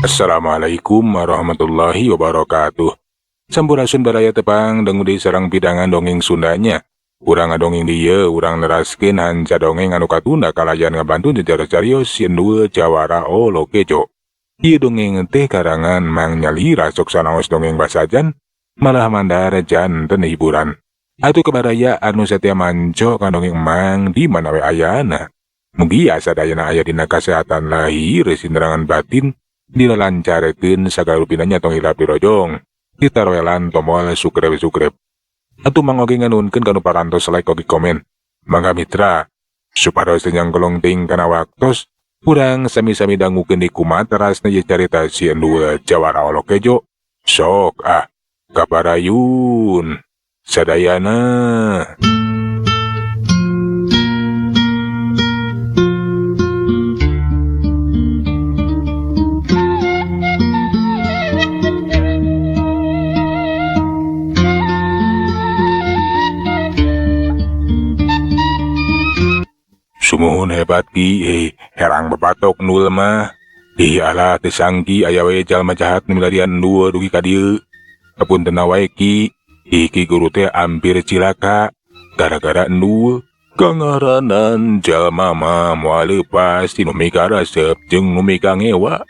Assalamualaikum warahmatullahi wabarakatuh. Sampurasun baraya tepang dengudi sarang pidangan dongeng Sundanya. Urang ngadongeng dia, urang neraskeun hanca dongeng anu katunda kalayan ngabantu jejar-carios Yendul Jawara Olokejo. Ieu dongeng teh karangan Mang Nyali rasok sanaos dongeng basajan, malah mandar janten hiburan. Atuh kebaraya anu satia manco ka dongeng Mang di mana we ayana. Mugi asadayana aya dina kasehatan lahir sinerangan batin, dilancarkeun sagala rupinanya tong hilap dirojong ditaroelan tombol sukrep. Atuh mangoge nganunkeun kanu parantos like oge komen. Mangga mitra, supados tenyang kelongting kana waktos, urang sami-sami dangukeun di kumaha terasna ieu carita si Endul Jawara Olokejo. Sok kabarayun sadayana. Sumuhun hebat ki, herang bepatok Ndul mah. Alah tesangki aya we jalma jahat nu milarian Ndul dugi ka dieu. Hapunten wae ki, iki guru teh ampir cilaka gara-gara Ndul. Kangaranan jalma mah moal leupas ti nu mika resep jeung nu mika ngewa.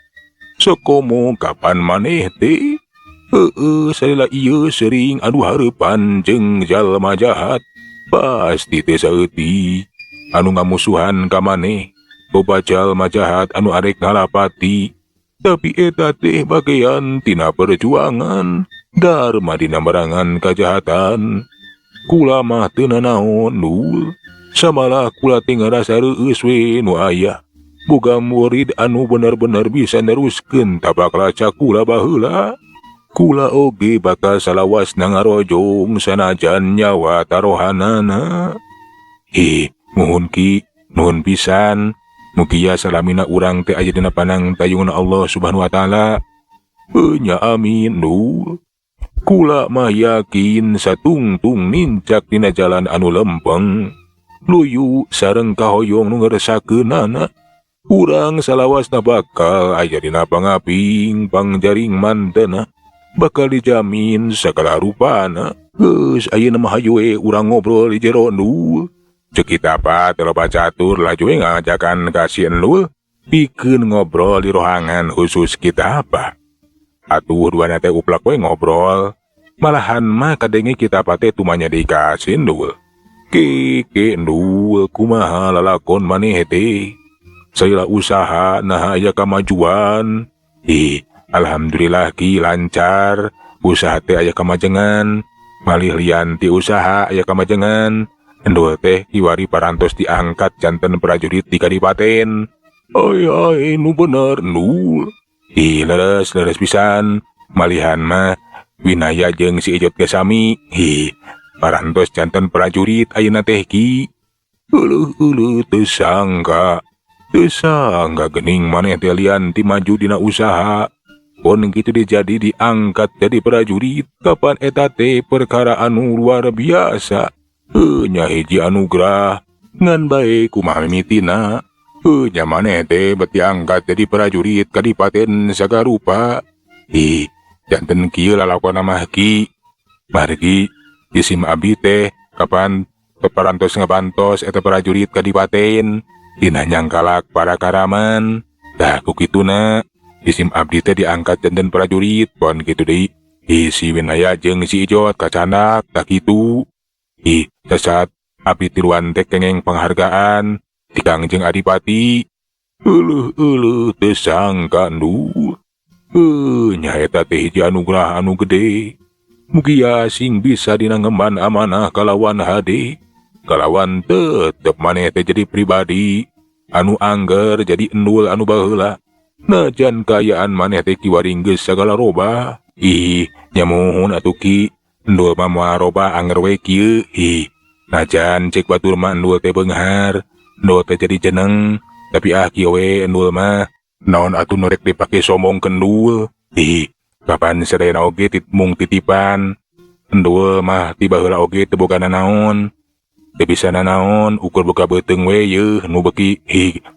Sakomo kapan maneh teh? Salila ieu sering adu hareupan jeung jalma jahat. Pasti teh saeutik anu ngamusuhan ka maneh, loba jalma jahat anu arek ngalapati. Tapi eta teh bagean tina perjuangan dharma dina merangan kajahatan. Kula mah teu nanaon Ndul, samalah kula teh ngarasa reueus we nu aya boga murid anu bener-bener bisa neruskeun tabak laca kula baheula. Kula oge bakal salawasna ngarojong sanajan nyawa tarohanana. Nuhun ki, nuhun pisan. Mugia salamina urang teh aya dina panang tayungna Allah Subhanahu wa taala. Nya amin Ndul. Kula mah yakin satungtung nincak dina jalan anu lempeng. Luyu sareng kahoyong nu ngarasakeunana. Urang salawasna bakal aya dina pangaping pangjaring mantena. Bakal dijamin sagala rupana. Geus ayeuna mah hayu we urang ngobrol di jero Ndul. Cek kita apa teloba catur laju ngajakan kasih Ndul pikeun ngobrol di rohangan khusus kita apa. Atuh duana teh uplak we ngobrol. Malahan mah kadenge kita teh tumanya dikasih Ndul. Keke Ndul kumaha lalakon maneh teh? Saila usaha nah aya kamajuan. Alhamdulillah ki lancar. Usaha teh aya kamajengan. Malih lian ti usaha aya kamajengan. Ndul teh kiwari parantos diangkat janten prajurit di kadipaten. Ai nu bener Ndul. Leres pisan. Malihan mah Winaya jeung si Ijot ge sami. Parantos janten prajurit ayeuna teh ki. Uluh teu sangka geuning maneh teh lian ti maju dina usaha. Pon kitu dijadi diangkat jadi prajurit. Kapan eta teh perkara anu luar biasa. Nya hiji anugerah ngan bae kumaha mimitina. Nya maneh teh beti angkat jadi prajurit kadipaten sagarupa. Janten kieu lalakonna mah ki. Margi isim abdi teh kapan parantos ngabantos eta prajurit kadipaten dina nyangkalak para karaman. Tah ku kituna isim abdi teh diangkat janten prajurit pon kitu deui. Si Winaya jeung si Ijot kacandak tah kitu. Sesat abdi tiluan teh kengeng penghargaan ti Kangjeng Adipati. Uluh teu sangka Ndul. Nya eta teh hiji anugerah anu gede. Mugia sing bisa dina ngemban amanah kalawan hade. Kalawan tetep maneh teh jadi pribadi anu angger jadi Ndul anu baheula. Najan kayaan maneh teh kiwaring geus sagala robah. Nyamuhun atuh ki. Ndul mah moal robah anger we kieu. Najan cek batur mah Ndul teh beunghar. Ndul teh jadi jeneng. Tapi kieu we Ndul mah naon atuh nu rek dipake sombong ke Ndul. Kapan sadayana oge mung titipan. Ndul mah ti baheula oge teu boga nanaon. Teu bisa nanaon ukur boga beuteung we yeuh nu beuki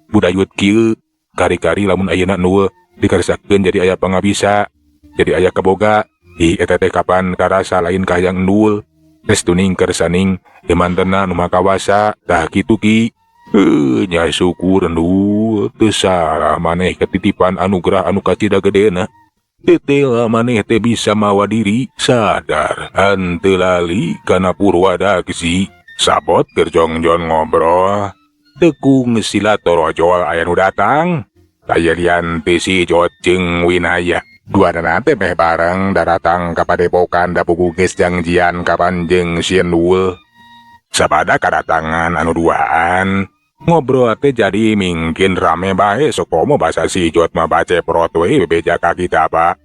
budayut kieu. Kari-kari lamun ayeuna Ndul dikersakeun jadi aya pangabisa, jadi aya kaboga. Eta teh kapan karasa lain ka hayang endul. Restu ningker saning himantena nu makawasa, tah kitu Ki. Nya syukur endul, teu salah maneh ketitipan anugerah anu kacida gedena. Tetela maneh teh bisa mawa diri sadar henteu lali kana Purwadaksi. Sabot keur jongjon ngobrol. Tekung silaturahmi aya nu datang. Kayalian teh si Jot jeung Winaya. Duana teh meh bareng datang ka padepokan da puguges janjian kapan jeung si Endul. Sabada kadatangan anu duaan. Ngobrol teh jadi mungkin rame bae sok komo basa si Jot mah baceprot we bebeja ka kita Pak.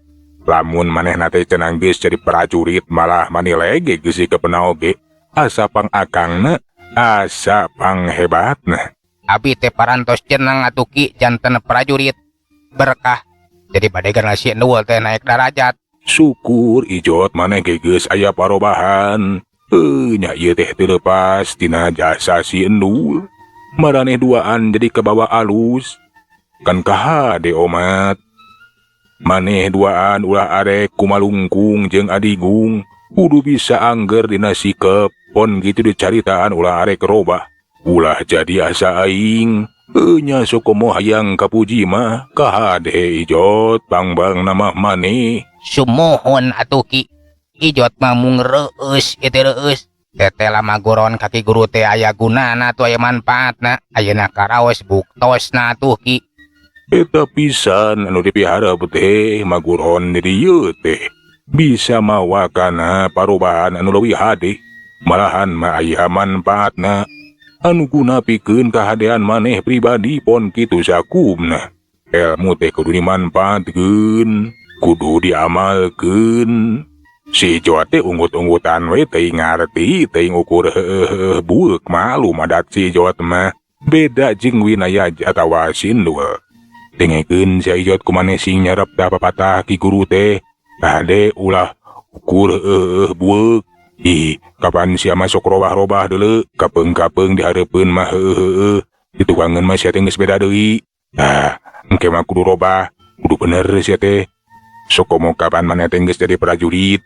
Lamun manehna teh cenah geus jadi prajurit malah manilege geus kepenah oge. Asa pangakangna, asa panghebatna. Abi teh parantos cenang atuh Ki janten prajurit berkah. Jadi badegan si Endul teh naik derajat. Syukur Ijot maneh geus aya parobahan. Nya ieu teh teu lepas tina jasa si Endul. Maraneh duaan jadi kebawa alus. Kan kahade omat. Maneh duaan ulah arek kumalungkung jeung adigung. Kudu bisa angger dina sikep. Pon gitu dicaritaan ulah arek robah. Ulah jadi asa aing. Nya sokomo hayang kapuji mah kahade Ijot pangbang nama maneh. Sumohon atuh Ki. Ijot mah mung reueus ieu reueus. Teteh lama goron kaki guru teh aya gunana tuh aya manfaatna. Ayeuna karaos buktosna atuh Ki. Eta pisan anu dipihara teh maguron di dieu teh. Bisa mawa kana parobahan anu leuwih hade. Malahan mah aya manfaatna. Anu guna pikeun kahadean maneh pribadi pon kitu sakumna. Ilmu teh kudu dimanfaatkeun, kudu diamalkeun. Si Jot teh unggut-unggutan we teuing ngarti, teuing ukur bueuk malu madat si Jot mah. Beda jeung Winaya atawa si Endul. Dengekeun si Jot kumaneh sing nyarep da papatah ki guru teh. Tade ulah ukur bueuk. Kapan sia masuk robah-robah deuleu, kapeung-kapeung dihareupeun mah ditukangeun mah sia teh geus beda deui. Engke mah kudu robah, kudu bener sia teh. Sok komo kapan maneh teh geus jadi prajurit.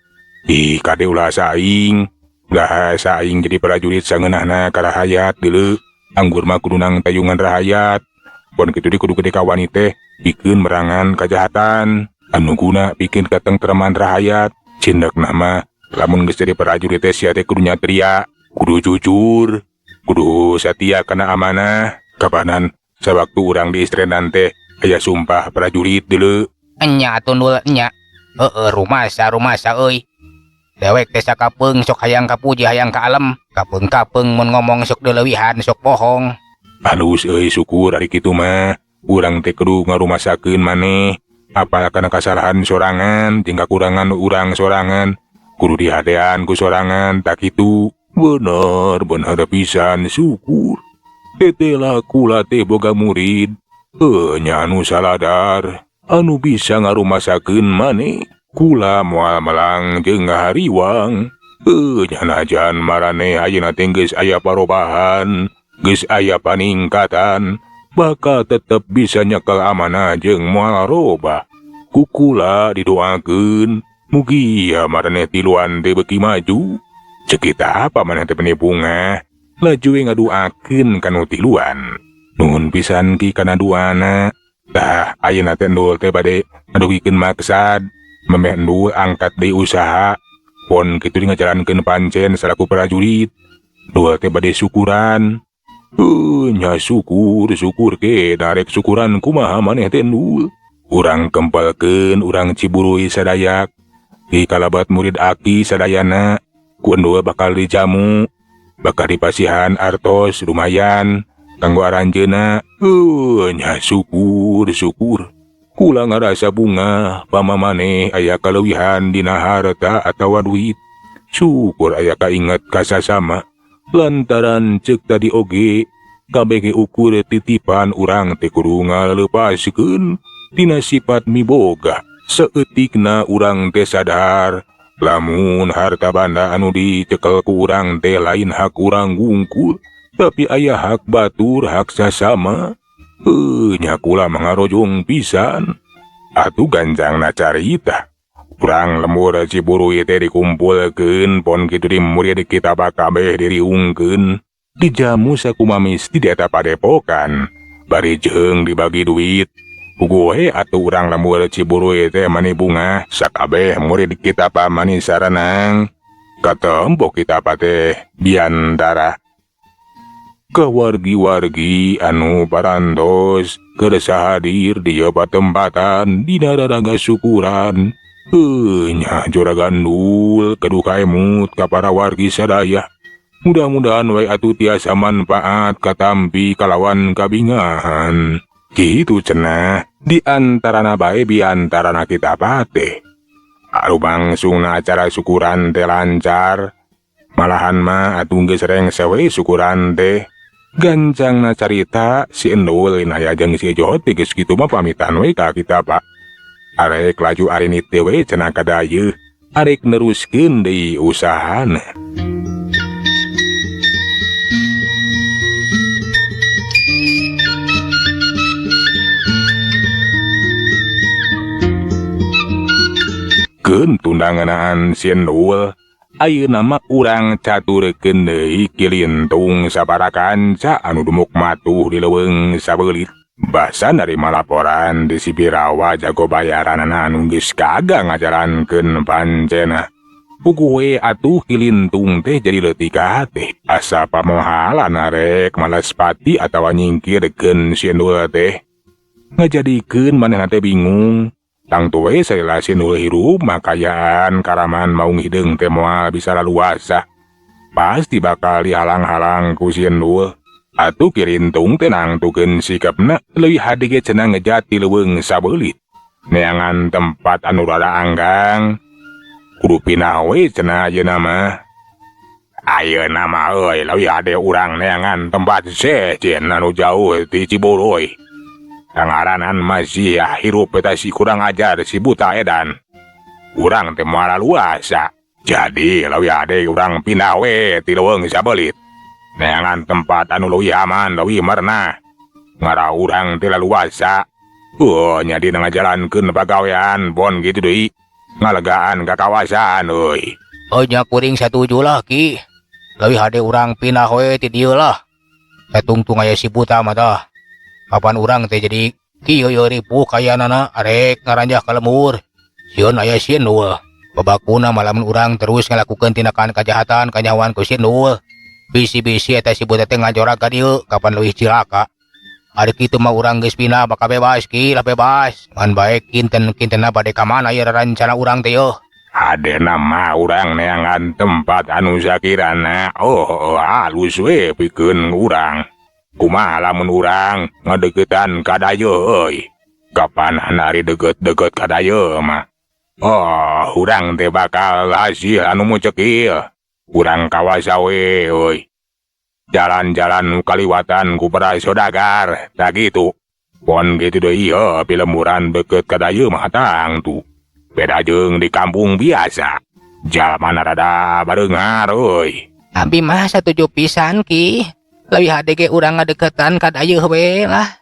Kade ulah saing. Ulah saing jadi prajurit sangeunahna ka rahayat deuleu. Anggur mah kudu nang tayungan rahayat. Pon kitu di kudu gede kawani teh pikeun merangan kajahatan. Anu guna pikeun katentreman rahayat. Cindekna mah lamun geus jadi prajurit teh sia teh kudu nyatria, kudu jujur, kudu satia kana amanah. Kapanan sawaktu urang di istrenan teh aya sumpah prajurit deuleu. Nya atuh Ndul nya. Rumasa euy. Dewek teh sakapeung sok hayang kapuji hayang ka alam. Kapeung-kapeung mun ngomong sok deleuwihan sok bohong. Halus euy syukur ari kitu mah. Urang teh kudu ngarumasakeun maneh. Apal kana kasalahan sorangan jeung kakurangan urang sorangan. Kudu dihadean ku sorangan tak kitu. Bener pisan syukur. Tetela kula teh boga murid. Nya anu saladar. Anu bisa ngarumasakeun maneh. Kula moal melang jeung ngahariwang. Nya najan maraneh ayeuna teh geus aya parobahan, geus aya paningkatan, bakal tetep bisa nyekel amanah jeung moal robah. Ku kula didoakeun mugi ya maraneh tiluan teh beuki maju. Ceuk kita apa maneh teh bunga. Laju ngaduakeun kanu tiluan. Nuhun pisan Ki kana duana. Tah ayeuna teh Endul teh bade ngadugikeun maksad. Memeh Endul angkat deui usaha. Pon kitu ngajalankeun pancen salaku prajurit. Endul teh bade syukuran. Nya syukur ke darek syukuran kumaha maneh teh Endul. Urang kempelkeun urang Ciburuy sadayak. Di kalabat murid Aki sadayana. Ku Endul bakal dijamu. Bakal dipasihan artos lumayan. Kanggo aranjeuna. Nya syukur. Kula ngarasa bunga pamamaneh aya kaleuwihan dina harta atawa duit. Syukur aya kainget kasasama. Lantaran ceuk tadi oge kabeh ukur titipan urang teh kudu ngalepaskeun tina sifat miboga. Saeutikna urang teh sadar lamun harta banda anu dicekel ku urang teh lain hak urang wungkul, tapi aya hak batur hak sasama. Nya kula mangarojong pisan. Atuh ganjangna carita. Urang lemur Ciburuy teh dikumpulkeun pon kitu di murid kita kabeh diriungkeun. Dijamu sakumaha misti di eta padepokan. Bari jeung dibagi duit. Puguh atuh urang lemur Ciburuy teh mani bunga sakabeh murid kita mani saranang. Katembok kita teh biantara. Kawargi-wargi anu parantos kersa hadir di patempatan dina raraga syukuran. Nya juragan Nul keduka emut ka para wargi sadaya. Mudah-mudahan wae atuh tiasa manfaat katampi kalawan kabingahan. Kitu cenah di antarana bae biantarana kita teh. Arubangsungna acara syukuran teh lancar. Malahan mah atuh geus rengse we syukuran teh. Gancangna carita si Endul aya jeung si Jot geus kitu mah pamitan we ka kita Pak. Arek laju arinit teh we cenah kadayeuh. Arek neruskeun deui usahana. Keun tundanganaan si Endul. Ayeuna mah urang caturkeun deui kilintung sabaraha kanca anu dumuk matuh di leuweung sabeulit. Basa narima laporan di si Birawa jago bayaranana anu geus kagang ngajarankeun pancena. Puguh we atuh kilintung teh jadi leutik ka teh. Asa pamohalan arek malas pati atawa nyingkirkeun si Endul teh. Ngajadikeun manehna teh bingung. Tang tuwe salila si Endul hirup makayaan karaman maung hideung teh moal bisa laluasa. Pasti bakal dihalang-halang ku si Endul. Atuh kirintung teh nangtukeun sikapna leuwih hade ge cenah ngejat ti leuweung sabeulit. Neangan tempat anu rada anggang. Kudu pindah we cenah ayeuna mah. Ayeuna mah euy leuwih hade urang neangan tempat sejen anu jauh ti Ciburuy. Ngaranan masih hirup eta si kurang ajar si buta edan. Urang teh moal laluasa. Jadi leuwih hade urang pindah we ti leuweung sabeulit. Neangan tempat anu leuwih aman, leuwih marna. Ngara urang teh laluasa. Nya dina ngajalankeun pagawean pon kitu deui. Ngalegaan ka kawasan euy. Nya kuring satuju lah Ki. Leuwih hade urang pindah we ti dieu lah. Satungtung aya si buta mah tah. Kapan urang teh jadi kieu ripuh kayanana arek ngaranjah ka lemur. Sieun aya si Endul. Babakuna malamun urang terus ngalakukeun tindakan kajahatan kanyawan ku si Endul. Bisi-bisi eta si buta teh ngajora ka dieu kapan leuwih cilaka. Ari kitu mah urang geus pindah bakal bebas Ki, lah bebas. Ngan bae kinten-kintenna bade ka mana ieu rencana urang teh yeuh. Hadena mah urang neangan tempat anu sakirana. Halus we pikeun urang. Kumaha lamun urang ngadeuketan ka dayeuh euy. Kapan hari deket-deket ka dayeuh mah. Urang teh bakal hasil anu mucek ieu. Urang kawasa we euy. Jalan-jalan kaliwatan ku para saudagar, tak gitu. Pon gitu deui pilemuran deket ka dayeuh mah tang tu. Beda jeung di kampung biasa. Jalmana rada bareungar euy. Abi mah satuju pisan Ki. Leuwih hade ge urang ngadeukeutan ka dayeuh we lah.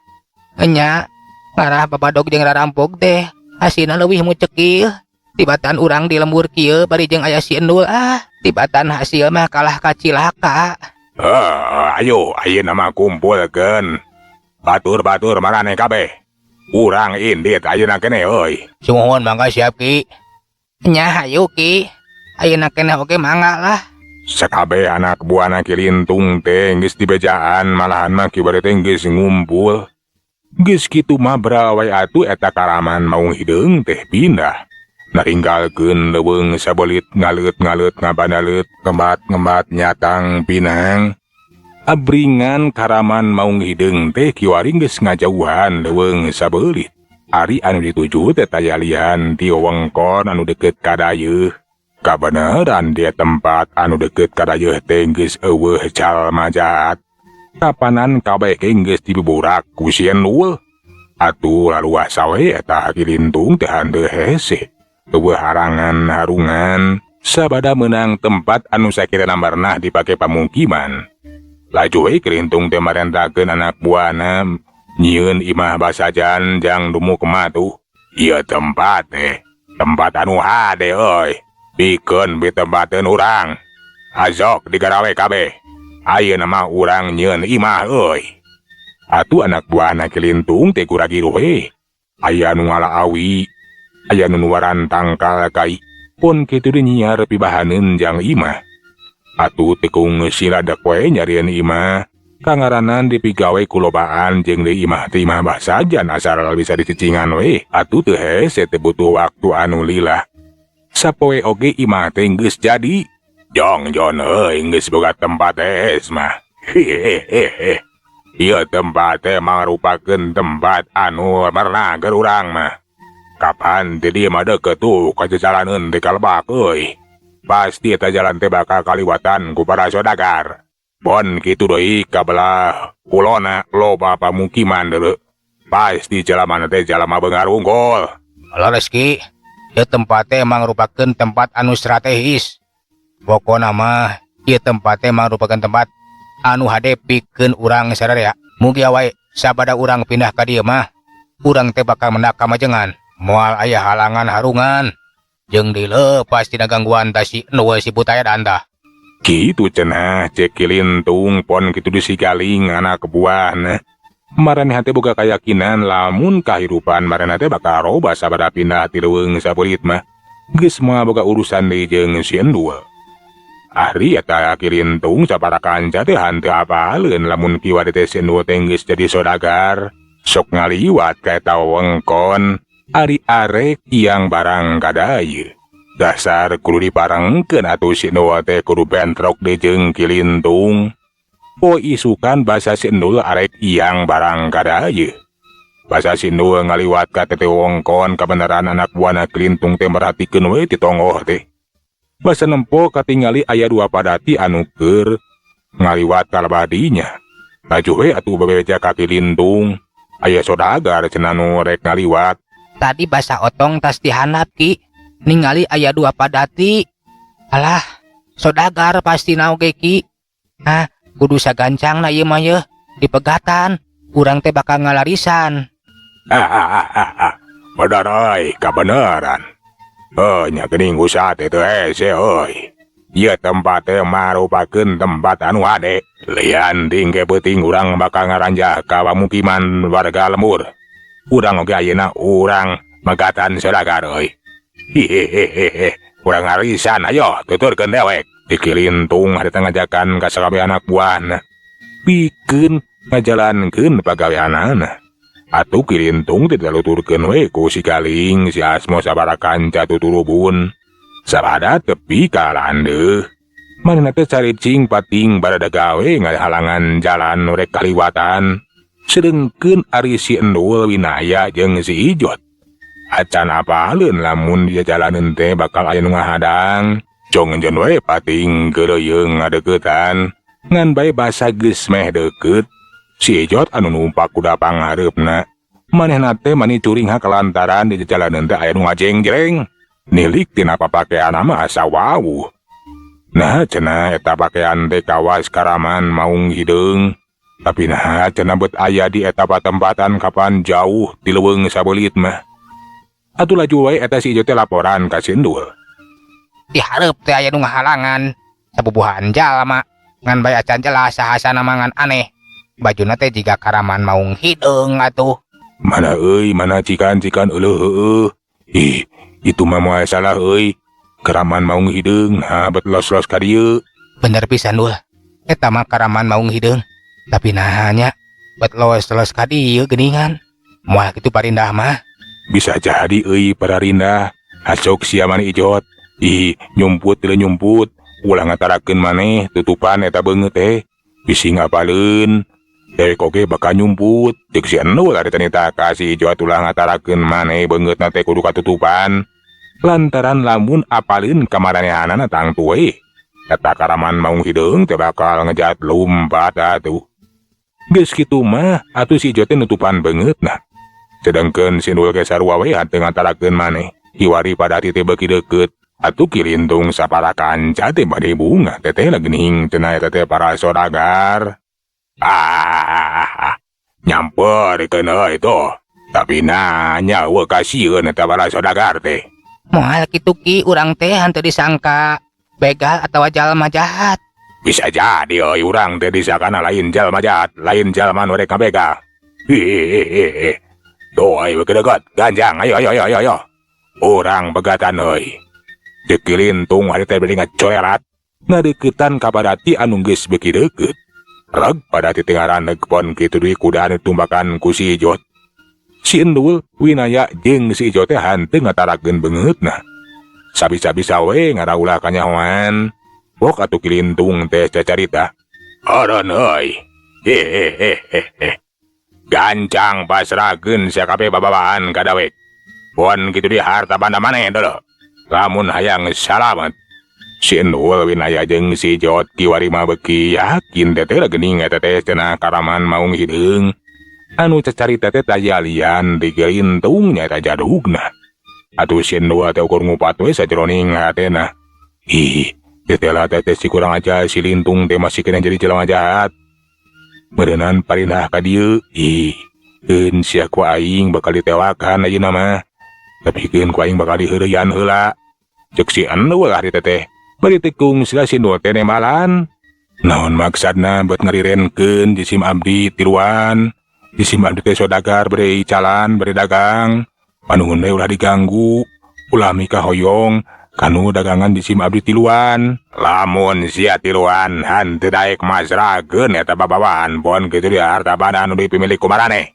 Nya ngarah babadog jeung rarampok teh hasilna leuwih mucek ieu. Tibatan urang di lembur kieu bari jeung aya si Endul tibatan hasil mah kalah ka cilaka. Ayo ayeuna mah kumpulkeun. Batur-batur maraneh kabeh. Urang indit ayeuna keneh euy. Sumuhun mangga siap Ki. Nya hayu Ki. Ayeuna keneh oge mangga lah. Sakabeh anak buahna kilintung teh geus dibejaan malahan mah kieu teh geus ngumpul. Geus kitu mah berawe atuh eta karaman maung hideung teh pindah. Naringgalkeun leuweung sabeulit ngaleut-ngaleut ngabandaleut ngembat-ngembat nyatang pinang. Abringan karaman maung hideung teh kiwari geus ngajauhan leuweung sabeulit. Ari anu dituju teh tayalihan ti wewengkon anu deukeut ka dayeuh. Kabeneran dia tempat anu deukeut ka dayeuh teh geus eueuh jalma jahat. Kapanan kabeh geus dibuburak ku si Endul. Atuh laluasa we eta kilintung teh henteu hese. Eueuh harangan harungan sabada meunang tempat anu sakirana marnah dipake pamukiman. Laju we kilintung teh marentakeun anak buahna nyieun imah basajan jang dumuk matuh. Ieu tempat tempat anu hade euy. Pikeun bitembateun urang. Azok digarawe kabeh. Ayeuna mah urang nyieun imah euy. Atuh anak buahna Kilintung teh kuragiru we. Aya nu ngalaawi, aya nu nuwaran tangkal kai. Pon kitu deui nyiar pibahaneun jang imah. Atuh tekung siladek we nyarieun imah. Kangaranan dipigawe kulobaan jeung deui imah teh imah bah sajan asal bisa dicicingan we. Atuh teu hese teh butuh waktu anu lila. Sapoe oge imah teh geus jadi. Jong jon euy geus boga tempat es mah. Hehehe. Ieu tempat teh mangrupakeun tempat anu mernager urang mah. Kapan teh dieu mah deukeut tuh ka jalaneun teh kalebak euy. Pasti eta jalan teh bakal kaliwatan ku para sodagar. Pon kitu deui kabelah kulona loba pamukiman deuleu. Pasti jalamana teh jalama beungar unggul. Leres Ki, ieu tempat teh mangrupakeun tempat anu strategis. Pokona mah ieu tempat teh mangrupakeun tempat anu hade pikeun urang sadaya. Mugi wae sabada urang pindah ka dieu mah, urang teh bakal mendak kamajengan. Moal aya halangan harungan jeung dilepas tina gangguan tasi nu si Butaya danda. Kitu cenah cek Kilintung pon kitu deui si Galing anak buahna. Maraneh teh boga kayakinan lamun kahirupan maraneh teh bakal robah sabada pindah ti leuweung sabelit mah. Geus moal boga urusan deui jeung si Endul. Ahri eta Kilintung sapara kanca teh hanteu apaleun lamun kiwade teh si Endul teh geus jadi sodagar. Sok ngaliwat ka eta wewengkon ari arek yang barang kadaya. Dasar kudu diparengkeun atuh si Endul teh kudu bentrok deui jeung Kilintung. Po isukan basa si Endul arek yang barang kadaya. Basa si Endul ngaliwat ka teh wewengkon kabeneran anak buahna Kilintung teh merhatikeun we ti tongoh teh. Basa nempo katingali aya dua padati anu keur ngaliwat kalebadinya. Laju we atuh bebeja ka Kilintung. Aya sodagar cenah nu rek ngaliwat. Tadi basa otong tas dihandap Ki, ningali aya dua padati. Alah, sodagar pasti naoge Ki. Hah, kudu sagancangna ieu mah yeuh, dipegatan. Urang teh bakal ngalarisan. Bener euy, kabeneran. Nya geuning usaha teh teu hese euy. Ieu tempat teh marupakeun tempat anu hade. Lian tingke peuting urang bakal ngaranjah ka pamukiman warga lembur. Urang oge ayeuna urang megatan sodagar euy. Hehehe. Urang ngarisan ayo tuturkeun dewek. Di Kilintung harita ngajakan ka sakabeh anak buahna. Pikeun ngajalankeun pagaweanana. Atuh Kilintung teh diluturkeun we ku si Galing, si Asmo sabaraha kanca tuturubun. Sabada tepi ka landeuh. Manehna teh caricing pating barada gawe ngahalangan jalan rek kaliwatan. Sedengkeun ari si Endul Winaya jeung si Ijot. Acan apaleun lamun dia jalaneun teh bakal aya nu ngahadang. Jongjeun we pating keureuyeung ngadeuketan. Ngan bae basa geus meh deukeut. Si Ijot anu numpak kuda panghareupna. Manehna teh mani curing kalantaran di jalaneun teh aya nu ngajeng-jreng. Nilik tina papakeanna mah asa wawuh. Nah cenah eta pakean teh kawas karaman maung hideung. Tapi nah cenah beut aya di eta patempatan kapan jauh ti leuweung sabelit mah. Atuh laju wae eta si Ijot teh laporan ka si Endul. Di hareup teh aya nu ngahalangan sabubuhan jalma. Ngan bae acan jelas sahasana mangan aneh. Bajuna teh jiga karaman maung hideung atuh. Mana euy, mana cikan-cikan euleuh heueuh. Itu mah moal salah euy. Karaman maung hideung, nah bet los-los ka dieu. Bener pisan Dul. Eta mah karaman maung hideung. Tapi nahanya bet los-los ka dieu geuningan. Moal kitu parindah mah. Bisa jadi euy pararindah. Asok sia mani Ijot. Nyumput teu nyumput. Ulah ngatarakeun maneh tutupan eta beungeut teh. Bisi ngapaleun. Dewek oge bakal nyumput. Cek si Endul ari tanita ka si Ijot ulah ngatarakeun maneh beungeutna teh kudu katutupan. Lantaran lamun apaleun kamaranehanana tang tuwe. Eta karaman maung hideung teh bakal ngejat lumpat atuh. Geus kitu mah atuh si Ijot teh nutupan beungeutna. Sedengkeun si Endul ge sarua we henteu ngatarakeun maneh. Hiwari padati teh beuki deukeut. Atuh Kilintung sapara kanca teh bade bunga teteh geuning cenah eta teh para sodagar. Nyamperkeun euy toh. Tapi nanya wa kasieun eta bala saudagar teh. Moal kitu Ki, urang teh henteu disangka begal atawa jalma jahat. Bisa jadi euy urang teh disangkana lain jalma jahat, lain jalma nu rek begal. Hehehe. Doa we kedegat, ganjang, ayo. Urang begatan euy. Dekilintung hari teh beli ngacoerat. Ngadeukeutan ka Padati anu geus beuki deukeut. Reg Padati teh ngaraneg pon kitu deui kuda anu tumbakan ku si Ijot. Si Endul, Winaya jeung si Ijot teh hanteu ngatarakeun beungeutna. Sabisa-bisa we ngaraulah kanyahoan. Wok atuh Kilintung teh cacarita. Aran euy. Hehehe. Gancang pasrahkeun sakabeh bababaan ka dawek. Pon kitu deui harta banda maneh deuleuk. Lamun hayang salamet. Si Endul, Winaya jeung si Ijot kiwari mah beuki yakin teh geuning eta teh cenah karaman maung hideung. Anu cacarita teh tajalian di Kilintung nyaeta jadugna. Atuh si Endul teh ukur ngupat we sajroning hatena. Ih, tetela teh si kurang aja si Lintung teh masih kena jadi jelema jahat. Meureunnan parinah ka dieu. Ih, eun sia ku aing bakal ditewakan ayeuna mah. Tapi keun ku aing bakal diheureuyan heula. Ceuk si Endul hari teh bari tekung sila si Endul teh nemalan. Naon maksudna buat ngarirenkeun jisim abdi tiluan. Jisim abdi teh saudagar bere calan bere dagang. Panuhun we ulah diganggu. Ulah mika hoyong kanu dagangan jisim abdi tiluan. Lamun sia tiluan henteu daek masrageun eta babawaan pon kitu deui harta banda anu dipimilik ku maraneh.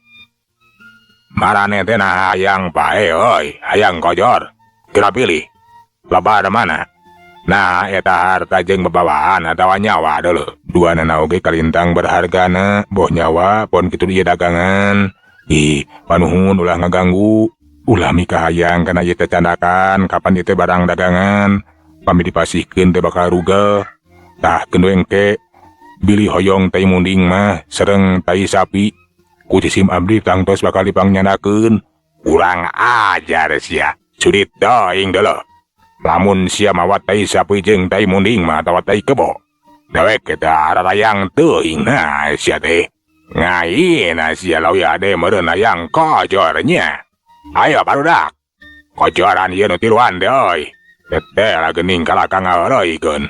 Maraneh teh nah hayang pae euy, hayang kojor. Kira pilih. Loba mana? Nah, eta harta jeung babawaan atawa nyawa deuleuk. Duanana oge kalintang berhargana, boh nyawa pon kitu ieu dagangan. Ih, panuhun ulah ngaganggu. Ulah mika hayang kana ieu teh candakan kapan ieu teh barang dagangan. Pami dipasihkeun teh bakal rugel. Tah keun engke bili hoyong tai munding mah sareng tai sapi. Ku jisim abdi tangtos bakal dipangnyanakeun. Urang ajar sia. Sudit doing deuleuk. Lamun sia mawat tai sapi jeung tai munding mah atawa tai kebo. Dewek eta ararayang teuing nah sia teh. Ngaina sia lawi ade meureun hayang kojornya. Ayo barudak. Kojoran ieu nu tiluan teh euy. Teteh geuning kalakang ngaeureuykeun.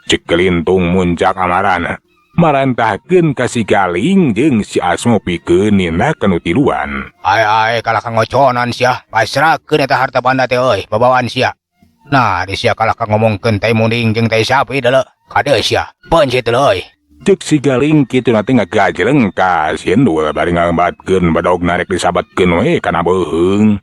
Cik Kilintung muncak amarana. Marantahkeun ka si Galing jeung si Asmo pikeun nindak nu tiluan. Ai kalakang ngoconan sia, pasrahkeun eta harta banda teh euy, babawaan sia. Nah, di sia kalakang ngomongkeun tai munding jeung tai sapi deuleuk. Kadeu sia, pencit euy. Cek si Galing kitu nanti ngagajreng ka si Endul bari ngalembatkeun badog narek disabetkeun we kana beuheung.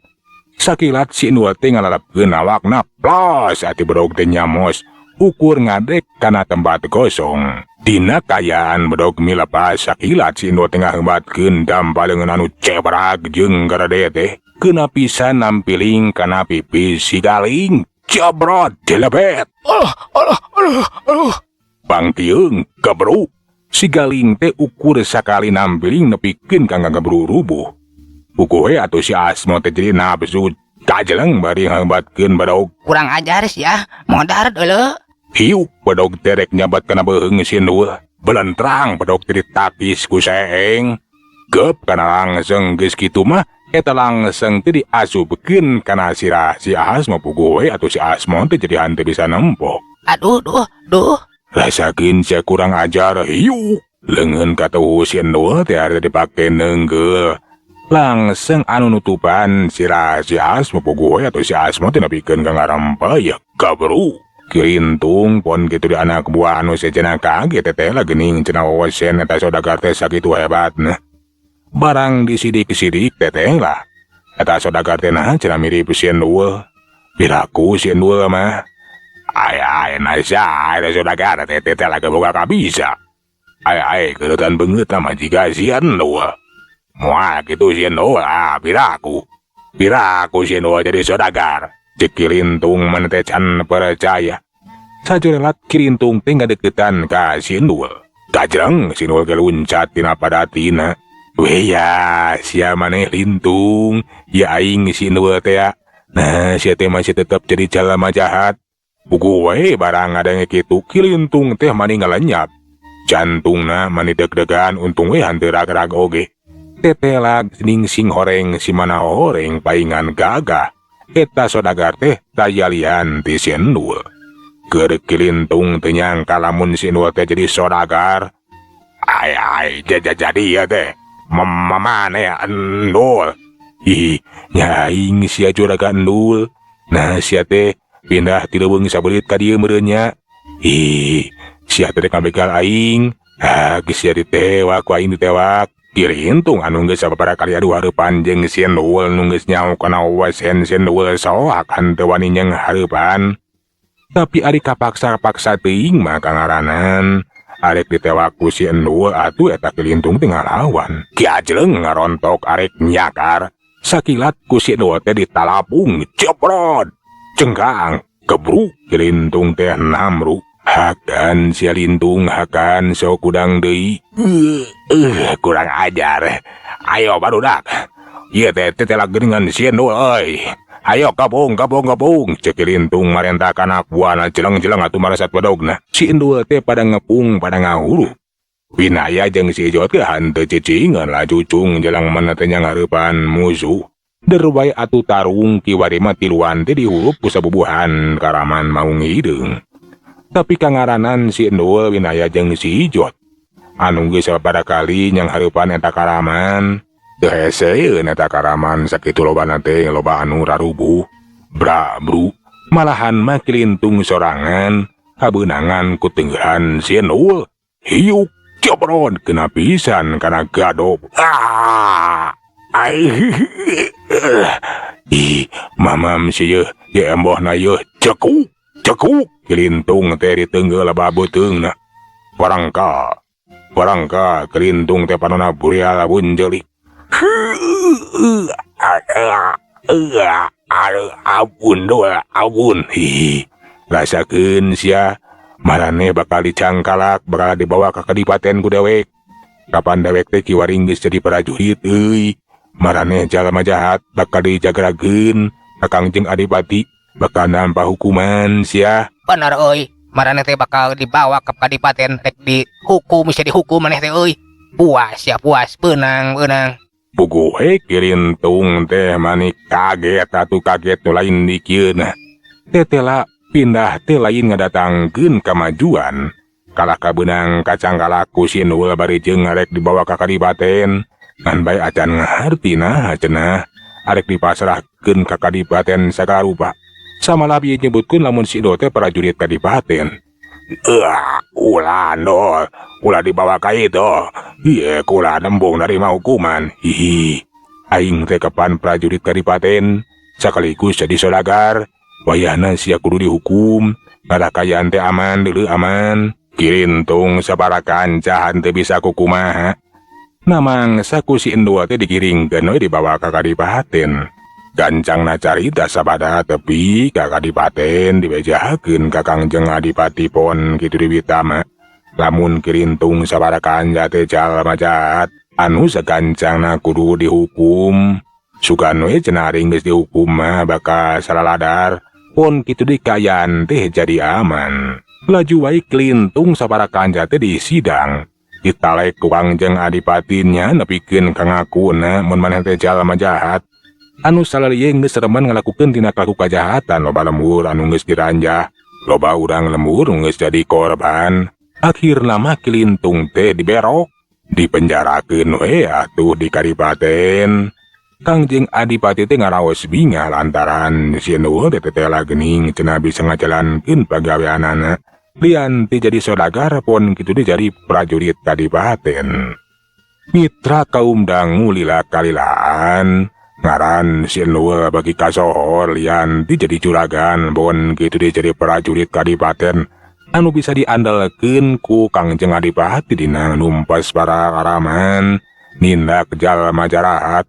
Sakilat si Endul teh ngalalapkeun awakna plos ati badog teh nyamos ukur ngadek kana tempat kosong. Dina kayaan badog milepas sakilat si Endul teh ngaheumbatkeun dampaleungeun anu cebrag jeung garade teh keuna pisan nampiling kana pipis si Galing. Cebrot jelebet. Aduh. Pangtieung gebru. Si Galing teh ukur sakali nampiling nepikeun ka gebru rubuh. Puguh we atuh si Asmo teh jadi nafsu kajeleng bari ngaheumbatkeun badog. Kurang ajar sia, modar deuleuk. Hiup badog terek nyabat kana beuheung si Endul. Belentrang badog teh ditakis ku seeng. Geup kana langsung geus kitu mah eta langsung teh diasupkeun kana sirah si Asmo puguh we atuh si Asmo teh jadi henteu bisa nempok. Aduh. Rasakeun sia kurang ajar hiu. Leungeun katuh si Endul teh ada dipake neunggel. Langsung anu nutupan sirah si Asmo puguh we atuh si Asmo teh nepikeun ka ngarampeuyeuh kabru. Kilintung pon kitu di anak buah anu sejenna kaget teh geuning cenah wawasen eta saudagar teh sakitu hebatna. Barang disidik-sidik teteh lah. Eta saudagar teh nah cenah mirip si Endul. Piraku si Endul mah. Ay nasa ada saudagar teh lagi boga kabisa. Ay kerutan beungeut mah jiga si Endul. Moal kitu si Endul piraku si Endul jadi saudagar. Cek Kilintung mah teh can percaya. Sajurelat Kilintung teh ngadeuketan ka si Endul. Kajreng si Endul ge luncat tina Padatina. Weh ya, sia maneh Lintung. Ya aing si Endul teh. Nah, sia teh masih tetep jadi jalma jahat. Puguh we barang ngadenge kitu Kilintung teh mani ngalenyap. Jantungna mani deg-degan untung we henteu rag-rag oge. tetelag ning sing horeng si mana horeng paingan gagah eta sodagar teh tayalian ti si Endul. Keur kilintung teu nyangka lamun si Endul teh jadi sodagar. Ai jadi ya teh mamane ya Endul. Ih, nyaing sia juraga Endul. Nah sia teh pindah ti leuweung sabelit ka dieu meureun nya. Ih, sia teh ngabegal aing. Geus sia ditewak ku aing ditewak. Kirintung anu geus sababaraha kali adu hareupan jeung si Endul nu geus nyaho kana wawasen si Endul soak henteu wani nyeng hareupan. Tapi ari kapaksa-paksa teuing mah kangaranan. Arek ditewak ku si Endul atuh eta kilintung teu ngalawan. Ki Ajleung ngarontok arek nyakar. Sakilat ku si Endul teh ditalapung ceprot. Cengkang kebruk kilintung teh namru. Hakan si lintung hakan sok kudang deui. Kurang ajar. Ayo barudak. Ieu teh tetelag geuningan si Endul euy. Ayo gabung. Cek lintung marentah kana buana jeleng-jeleng atuh marasat badogna. Si Endul teh pada ngepung pada ngahuru. Winaya jeung si Ijo teh henteu cicingan laju cung jelang mana teh nyang hareupan musuh. Derway atuh tarung kiwari mah tiluan teh dihurup ku sabubuhan karaman maung hideung. Tapi kangaranan si Endul winaya jeung si Ijot anu geus sabaraha kali nyang hareupan eta karaman teu heseun eta karaman sakitu lobana teh loba anu rarubuh bra-bru malahan mah kilintung sorangan habeunangan ku teunghan si Endul hiuk ceprot kena pisan kana gadop. Ih, mamam si yeuh ye embohna yeuh cekuk kilintung teh diteunggel babeuteungna. Barangka kilintung teh panonna buria labun jeulik. Ampun. Rasakeun sia marane bakal dicangkalak bakal dibawa ka kadipaten ku dewek. Kapan dewek teh kiwari geus jadi prajurit euy. Marane jalma jahat bakal dijagrageun ka Kangjeng Adipati. Bakal nampa hukuman sia. Bener euy, marane teh bakal dibawa ke kadipaten rek dihukum bisa dihukum maneh teh euy. Puas beunang. Puguhe kilintung teh manik kaget nu lain dikieuna. Tetela pindah teh lain ngadatangkeun kamajuan. Kalah kabeunang kacangkalak ku si Endul bari jeung arek dibawa ka kadipaten. Ngan bae acan ngahartina cenah arek dipasrahkeun ka kadipaten sagala rupa. Sama labi nyebutkeun lamun si Endul teh prajurit kadipaten. Ulah dibawa ka itu. Ieu kula nembung narima hukuman. Aing teh kapan prajurit kadipaten sakaligus jadi saudagar. Wayahna sia kudu dihukum. Ngadakayan teh aman deuleu aman. Kirintung sabaraha kanca henteu bisa kukumaha. Namang saku si Endul teh dikiringkeun we dibawa ka kadipaten. Gancangna carita sabada tepi ka kadipaten dibejahakeun ka Kangjeng Adipati Pon kitu diwitama. Lamun kirintung sabaraha kanca teh jalma jahat anu sagancangna kudu dihukum. Sugan we cenah ring geus dihukum mah bakal salaladar. Pon kitu dikayan teh jadi aman. Laju wae kilintung sabaraha kanca teh disidang. Ditalek ku Kangjeng Adipati nya nepikeun kangakuna mun maneh teh jalma jahat. Anu salalieu geus remen ngalakukeun tindak laku kajahatan loba lembur anu geus diranjah. Loba urang lembur nu geus jadi korban. Akhirna mah kilintung teh diberok. Dipenjarakeun we atuh di kadipaten. Kangjeng Adipati teh ngaraos bingah lantaran si Endul teh tetela geuning cenah bisa ngajalankeun pagaweanana. Lian teh jadi saudagar pon kitu teh jadi prajurit kadipaten. Mitra kaum dangu lila kalilaan. Ngaran si Endul bagi kasohor lian teh jadi juragan pon kitu teh jadi prajurit kadipaten. Anu bisa diandalkeun ku Kangjeng Adipati dina numpas para karaman nindak jalma jahat.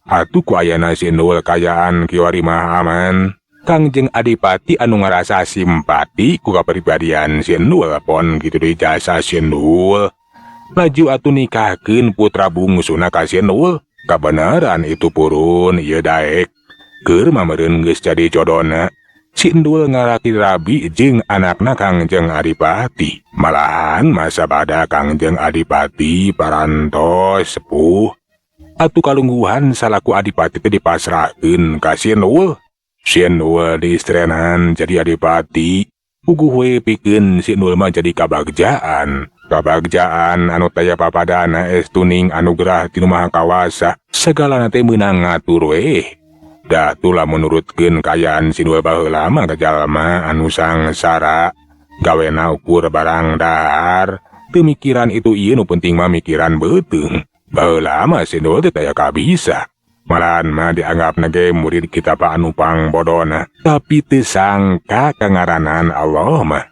Atuh ku ayana si Endul kayaan kiwari mah aman. Kangjeng Adipati anu ngarasa simpati ku kapribadian si Endul pon kitu deui jasa si Endul. Laju atuh nikahkeun putra bungsuna ka si Endul. Kabenaran itu purun ieu daek. Keur mameureun geus jadi jodona. Si Endul ngaraki rabi jeung anakna Kangjeng Adipati. Malahan masa bada Kangjeng Adipati parantos sepuh. Atuh kalungguhan salaku adipati teh dipasrahkeun ka Sinul. Sinul diistrenan jadi adipati. Puguh we pikeun Sinul mah jadi kabagjaan. Kabagjaan anu taya papadana estuning anugerah tinu Maha Kawasa. Segalana teh meunang ngatur we. Da tulah menurutkeun kayaan Sinul baheula mah ka jalma anu sangsara. Gawena ukur barang dahar. Teu mikiran itu ieu nu penting mah mikiran beuteung. Baheula mah Sinul teh taya kabisa. Malahan mah dianggap nage murid kita pa anu pangbodona. Tapi teu sangka kangaranan Allah mah.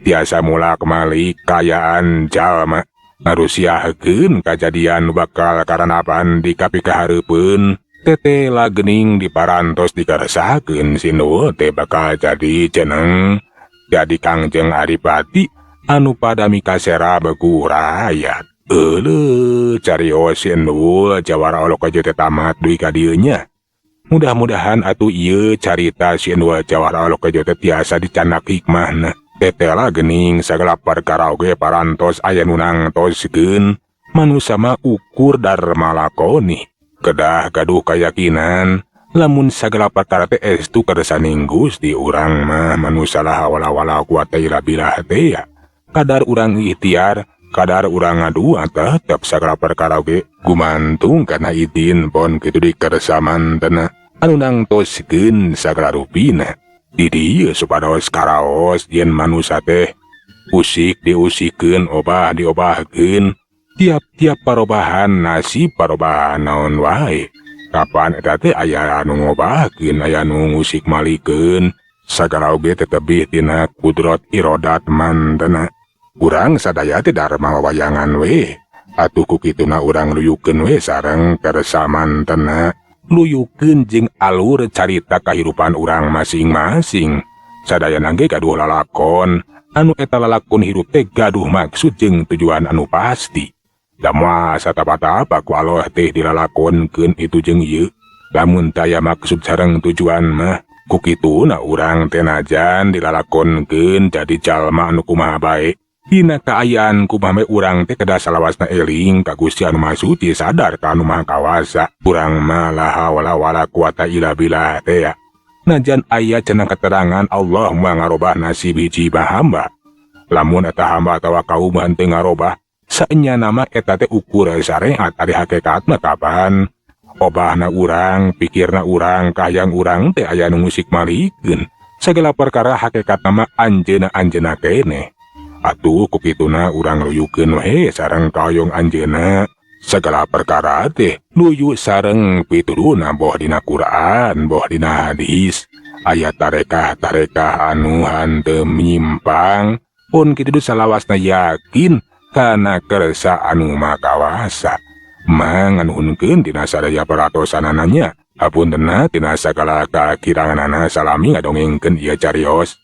Tiasa mula kemali kayaan jalma. Ngarusiaheun kajadian bakal karanapan di kapikahareupeun. Tetela geuning diparantos dikaresakeun Sinul teh bakal jadi ceneng. Jadi Kangjeng Adipati anu pada mikasera beku rakyat. Carios Sinul jawara olok aja teh tamat duy ka dieu nya. Mudah-mudahan atuh ieu carita Sinul jawara olok aja teh tiasa dicanak hikmahna. Tetela geuning sagala perkara oge parantos aya nu nangtoskeun manusa mah ukur darma lakoni. Kedah gaduh kayakinan lamun sagala perkara teh estu keresaning Gusti urang mah manusa lah wala kuat ila billah teh ya. Kadar urang ikhtiar, kadar urang ngadua tetep sagala perkara oge gumantung kana idin pon kitu dikeresaman tena anu nangtoskeun sagala rupina. Di dieu supados karaos yen manusa teh usik diusikeun, obah diobahkeun. Tiap-tiap parobahan nasib parobahan naon wae. Kapan eta teh aya anu ngobahkeun, aya anu ngusik malikeun. Sagala oge teh tebih tina kudrot irodat mantena. Urang sadaya teh darma wayangan we. Atuh ku kituna urang luyukeun we sareng keresaman tena. Luyukeun jeung alur carita kahirupan urang masing-masing. Sadayana ge gaduh lalakon. Anu eta lalakon hirup teh gaduh maksud jeung tujuan anu pasti. Damwa satapa-tapa ku Allah teh dilalakonkeun itu jeung ieu. Lamun taya maksud sareng tujuan mah ku kituna urang teh najan dilalakonkeun jadi jalma anu kumaha bae. Dina kaayaan kumaha urang teh kedah salawasna eling ka Gusti anu Maha Suci sadar ka anu Maha Kawasa. Urang mah la haula wala quwata illa billah teh ya. Najan aya cenah keterangan Allah mah ngarobah nasib hiji hamba. Lamun eta hamba atawa kaum henteu ngarobah saenya nama eta teh ukur syariat ari hakikatna kapan. Obahna urang, pikirna urang, kahyang urang teh aya nu ngusik malikeun. Sagala perkara hakikat nama anjeuna keneh. Atuh ku kituna urang luyukeun we sareng kayong anjeunna. Sagala perkara teh luyu sareng pituduna boh dina Quran, boh dina hadis. Aya tarekah-tarekah anu henteu menyimpang. Pun kitu salawasna yakin kana kersa anu Maha Kawasa. Manganuhunkeun tina sadaya paratosanana. Hapuntenna tina sagala kakiranganana salami ngadongengkeun ieu carios.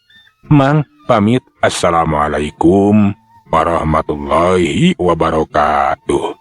Mang pamit. Assalamualaikum warahmatullahi wabarakatuh.